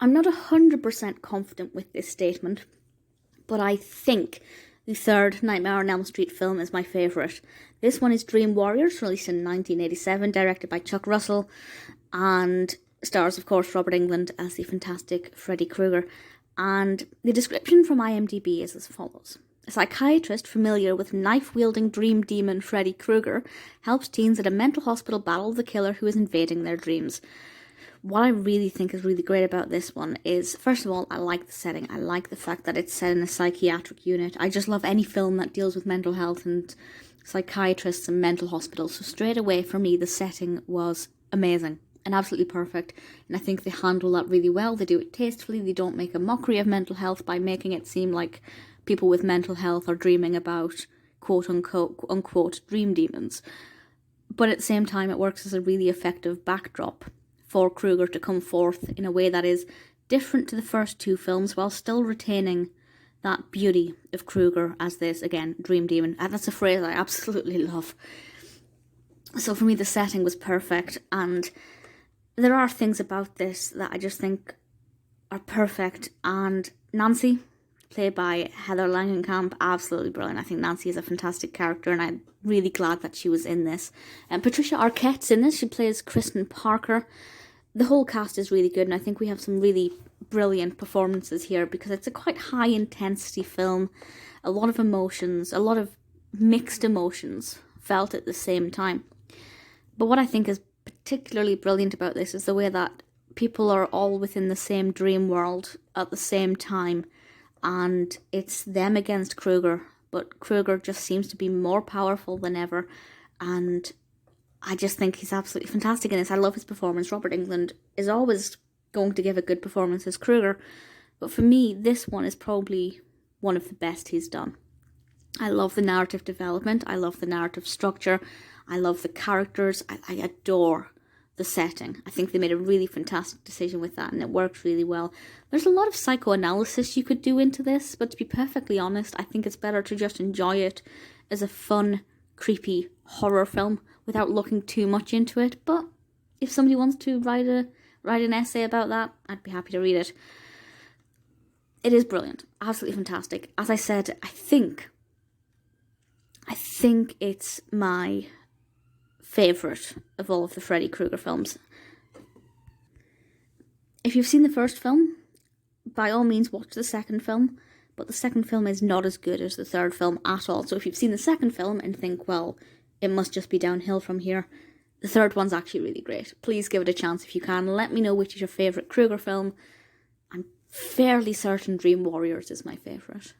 I'm not 100% confident with this statement, but I think the third Nightmare on Elm Street film is my favourite. This one is Dream Warriors, released in 1987, directed by Chuck Russell, and stars, of course, Robert Englund as the fantastic Freddy Krueger. And the description from IMDb is as follows. A psychiatrist familiar with knife-wielding dream demon Freddy Krueger helps teens at a mental hospital battle the killer who is invading their dreams. What I really think is really great about this one is, first of all, I like the setting. I like the fact that it's set in a psychiatric unit. I just love any film that deals with mental health and psychiatrists and mental hospitals. So straight away, for me, the setting was amazing and absolutely perfect. And I think they handle that really well. They do it tastefully. They don't make a mockery of mental health by making it seem like people with mental health are dreaming about quote-unquote dream demons. But at the same time, it works as a really effective backdrop for Krueger to come forth in a way that is different to the first two films while still retaining that beauty of Krueger as this, again, dream demon. And that's a phrase I absolutely love. So for me, the setting was perfect, and there are things about this that I just think are perfect. And Nancy, played by Heather Langenkamp, absolutely brilliant. I think Nancy is a fantastic character, and I'm really glad that she was in this. And Patricia Arquette's in this. She plays Kristen Parker. The whole cast is really good, and I think we have some really brilliant performances here because it's a quite high-intensity film. A lot of emotions, a lot of mixed emotions felt at the same time. But what I think is particularly brilliant about this is the way that people are all within the same dream world at the same time, and it's them against Krueger, but Krueger just seems to be more powerful than ever, and I just think he's absolutely fantastic in this. I love his performance. Robert Englund is always going to give a good performance as Krueger, but for me, this one is probably one of the best he's done. I love the narrative development. I love the narrative structure. I love the characters. I adore the setting. I think they made a really fantastic decision with that, and it worked really well. There's a lot of psychoanalysis you could do into this, but to be perfectly honest, I think it's better to just enjoy it as a fun, creepy horror film without looking too much into it. But if somebody wants to write an essay about that, I'd be happy to read it. It is brilliant, absolutely fantastic. As I said, I think it's my favourite of all of the Freddy Krueger films. If you've seen the first film, by all means watch the second film, but the second film is not as good as the third film at all. So if you've seen the second film and think, well, it must just be downhill from here, the third one's actually really great. Please give it a chance if you can. Let me know which is your favourite Krueger film. I'm fairly certain Dream Warriors is my favourite.